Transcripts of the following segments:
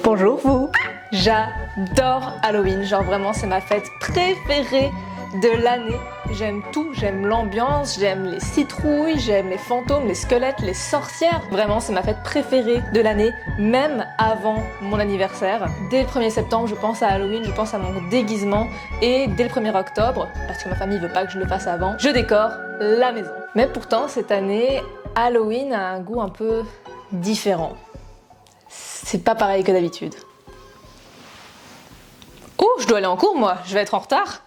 Bonjour vous! J'adore Halloween, genre vraiment c'est ma fête préférée de l'année. J'aime tout, j'aime l'ambiance, j'aime les citrouilles, j'aime les fantômes, les squelettes, les sorcières. Vraiment c'est ma fête préférée de l'année, même avant mon anniversaire. Dès le 1er septembre je pense à Halloween, je pense à mon déguisement et dès le 1er octobre, parce que ma famille veut pas que je le fasse avant, je décore la maison. Mais pourtant cette année, Halloween a un goût un peu différent. C'est pas pareil que d'habitude. Oh, je dois aller en cours moi, je vais être en retard.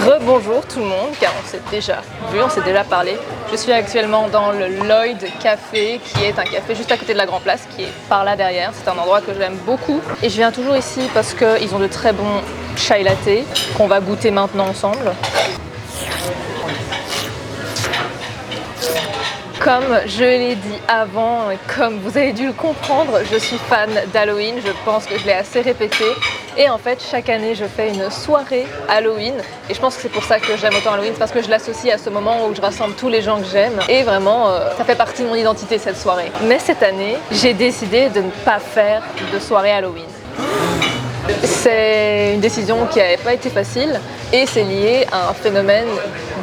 Rebonjour tout le monde, car on s'est déjà vu, on s'est déjà parlé. Je suis actuellement dans le Lloyd Café, qui est un café juste à côté de la Grand Place, qui est par là derrière. C'est un endroit que j'aime beaucoup. Et je viens toujours ici parce qu'ils ont de très bons chai latte qu'on va goûter maintenant ensemble. Comme je l'ai dit avant et comme vous avez dû le comprendre, je suis fan d'Halloween, je pense que je l'ai assez répété. Et en fait, chaque année, je fais une soirée Halloween. Et je pense que c'est pour ça que j'aime autant Halloween, c'est parce que je l'associe à ce moment où je rassemble tous les gens que j'aime. Et vraiment, ça fait partie de mon identité, cette soirée. Mais cette année, j'ai décidé de ne pas faire de soirée Halloween. C'est une décision qui n'avait pas été facile et c'est lié à un phénomène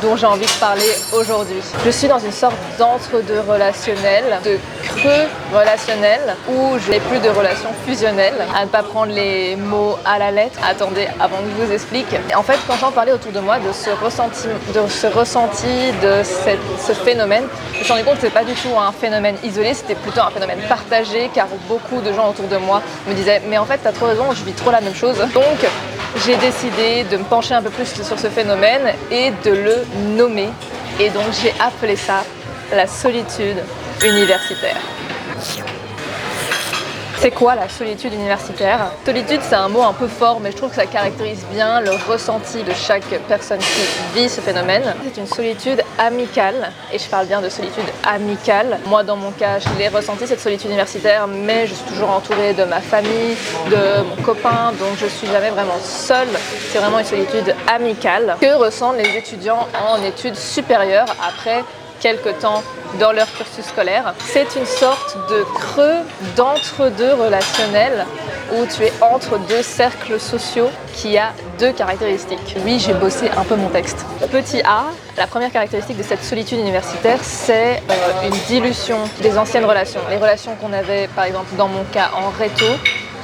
dont j'ai envie de parler aujourd'hui. Je suis dans une sorte d'entre-deux relationnel, de creux relationnel, où je n'ai plus de relation fusionnelle, à ne pas prendre les mots à la lettre. Attendez, avant que je vous explique. En fait, quand j'en parlais autour de moi de ce ressenti, ce phénomène, je me suis rendu compte que ce n'est pas du tout un phénomène isolé, c'était plutôt un phénomène partagé, car beaucoup de gens autour de moi me disaient « mais en fait, t'as trop raison, je vis trop la même chose ». Donc, j'ai décidé de me pencher un peu plus sur ce phénomène et de le nommer. Et donc j'ai appelé ça la solitude universitaire. C'est quoi la solitude universitaire? Solitude, c'est un mot un peu fort, mais je trouve que ça caractérise bien le ressenti de chaque personne qui vit ce phénomène. C'est une solitude amicale, et je parle bien de solitude amicale. Moi, dans mon cas, je l'ai ressenti, cette solitude universitaire, mais je suis toujours entourée de ma famille, de mon copain, donc je suis jamais vraiment seule. C'est vraiment une solitude amicale que ressentent les étudiants en études supérieures après quelques temps dans leur cursus scolaire. C'est une sorte de creux d'entre-deux relationnel où tu es entre deux cercles sociaux qui a deux caractéristiques. Oui, j'ai bossé un peu mon texte. Petit A, la première caractéristique de cette solitude universitaire, c'est une dilution des anciennes relations. Les relations qu'on avait, par exemple, dans mon cas, en réto,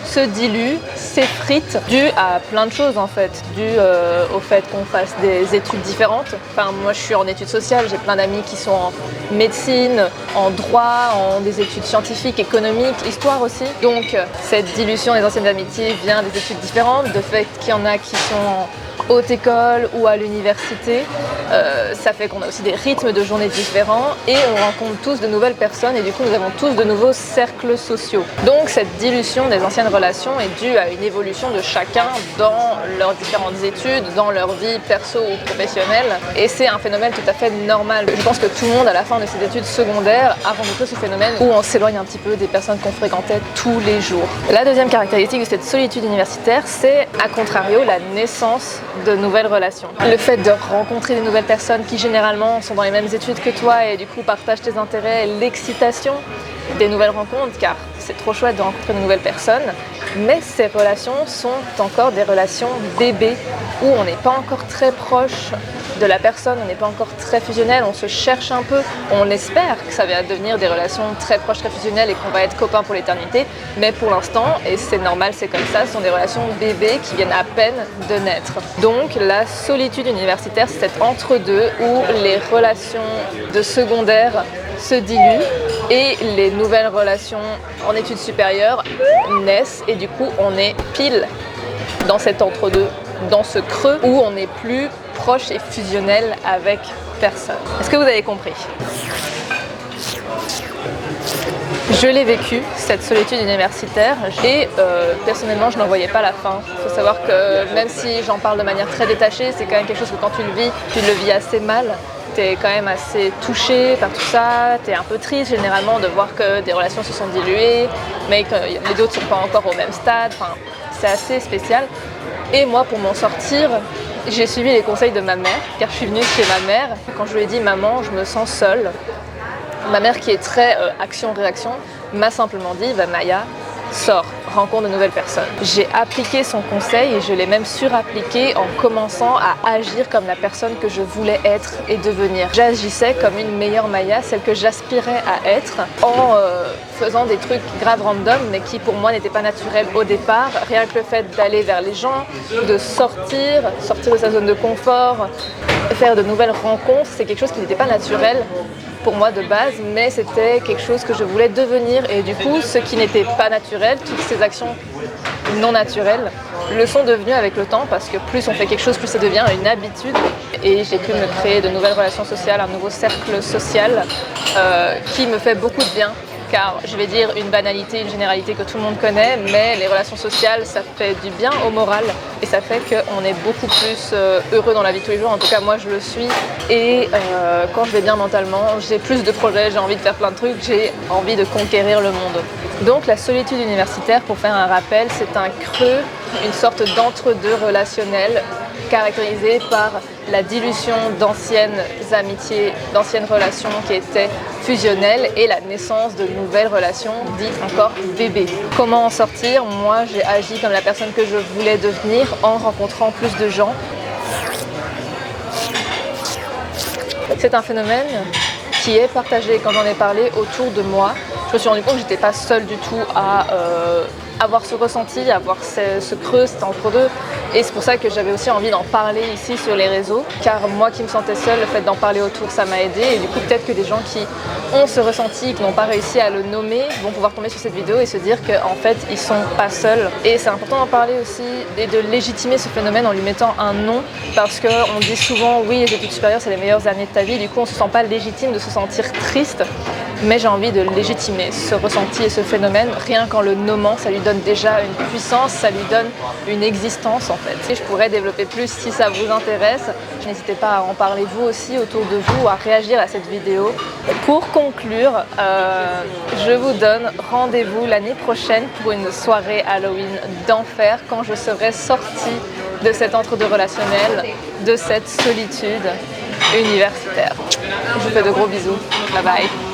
se dilue, s'effrite, dû à plein de choses en fait, dû au fait qu'on fasse des études différentes. Enfin, moi je suis en études sociales, j'ai plein d'amis qui sont en médecine, en droit, en des études scientifiques, économiques, histoire aussi. Donc cette dilution des anciennes amitiés vient des études différentes, de fait qu'il y en a qui sont en haute école ou à l'université. Ça fait qu'on a aussi des rythmes de journée différents et on rencontre tous de nouvelles personnes et du coup nous avons tous de nouveaux cercles sociaux. Donc cette dilution des anciennes relations est due à une évolution de chacun dans leurs différentes études, dans leur vie perso ou professionnelle et c'est un phénomène tout à fait normal. Je pense que tout le monde à la fin de ses études secondaires a rencontré ce phénomène où on s'éloigne un petit peu des personnes qu'on fréquentait tous les jours. La deuxième caractéristique de cette solitude universitaire, c'est à contrario la naissance de nouvelles relations. Le fait de rencontrer des nouvelles personnes qui généralement sont dans les mêmes études que toi et du coup partagent tes intérêts, l'excitation des nouvelles rencontres, car c'est trop chouette de rencontrer de nouvelles personnes, Mais ces relations sont encore des relations bébés où on n'est pas encore très proche de la personne, on n'est pas encore très fusionnel, on se cherche un peu, on espère que ça va devenir des relations très proches, très fusionnelles et qu'on va être copains pour l'éternité, mais pour l'instant, et c'est normal, c'est comme ça, ce sont des relations bébés qui viennent à peine de naître. Donc la solitude universitaire, c'est cet entre-deux où les relations de secondaire se diluent et les nouvelles relations en études supérieures naissent et du coup on est pile dans cet entre-deux, dans ce creux où on n'est plus proche et fusionnel avec personne. Est-ce que vous avez compris? Je l'ai vécu, cette solitude universitaire, et personnellement je n'en voyais pas la fin. Il faut savoir que même si j'en parle de manière très détachée, c'est quand même quelque chose que quand tu le vis assez mal. T'es quand même assez touché par tout ça, t'es un peu triste généralement de voir que des relations se sont diluées, mais que les autres ne sont pas encore au même stade, enfin, c'est assez spécial. Et moi, pour m'en sortir, j'ai suivi les conseils de ma mère, car je suis venue chez ma mère. Quand je lui ai dit « Maman, je me sens seule », ma mère qui est très action-réaction m'a simplement dit « Maya, sors, rencontre de nouvelles personnes ». J'ai appliqué son conseil et je l'ai même surappliqué en commençant à agir comme la personne que je voulais être et devenir. J'agissais comme une meilleure Maya, celle que j'aspirais à être, en faisant des trucs grave random mais qui pour moi n'étaient pas naturels au départ. Rien que le fait d'aller vers les gens, de sortir de sa zone de confort, faire de nouvelles rencontres, c'est quelque chose qui n'était pas naturel pour moi de base, mais c'était quelque chose que je voulais devenir et du coup ce qui n'était pas naturel, toutes ces actions non naturelles le sont devenues avec le temps parce que plus on fait quelque chose, plus ça devient une habitude et j'ai pu me créer de nouvelles relations sociales, un nouveau cercle social qui me fait beaucoup de bien. Car je vais dire une banalité, une généralité que tout le monde connaît, mais les relations sociales, ça fait du bien au moral et ça fait qu'on est beaucoup plus heureux dans la vie de tous les jours. En tout cas, moi, je le suis. Et quand je vais bien mentalement, j'ai plus de projets, j'ai envie de faire plein de trucs, j'ai envie de conquérir le monde. Donc la solitude universitaire, pour faire un rappel, c'est un creux, une sorte d'entre-deux relationnel caractérisé par la dilution d'anciennes amitiés, d'anciennes relations qui étaient fusionnelles et la naissance de nouvelles relations dites encore bébés. Comment en sortir? Moi, j'ai agi comme la personne que je voulais devenir en rencontrant plus de gens. C'est un phénomène qui est partagé quand j'en ai parlé autour de moi. Je me suis rendu compte que je n'étais pas seule du tout à avoir ce ressenti, avoir ce creux, cet entre-deux. Et c'est pour ça que j'avais aussi envie d'en parler ici sur les réseaux, car moi qui me sentais seule, le fait d'en parler autour, ça m'a aidé. Et du coup, peut-être que des gens qui ont ce ressenti, qui n'ont pas réussi à le nommer, vont pouvoir tomber sur cette vidéo et se dire qu'en fait, ils sont pas seuls. Et c'est important d'en parler aussi et de légitimer ce phénomène en lui mettant un nom, parce qu'on dit souvent, oui, les études supérieures, c'est les meilleures années de ta vie. Du coup, on ne se sent pas légitime de se sentir triste. Mais j'ai envie de légitimer ce ressenti et ce phénomène. Rien qu'en le nommant, ça lui donne déjà une puissance, ça lui donne une existence en fait. Et je pourrais développer plus si ça vous intéresse. N'hésitez pas à en parler vous aussi autour de vous, à réagir à cette vidéo. Pour conclure, je vous donne rendez-vous l'année prochaine pour une soirée Halloween d'enfer quand je serai sortie de cet entre-deux relationnel, de cette solitude universitaire. Je vous fais de gros bisous. Bye bye.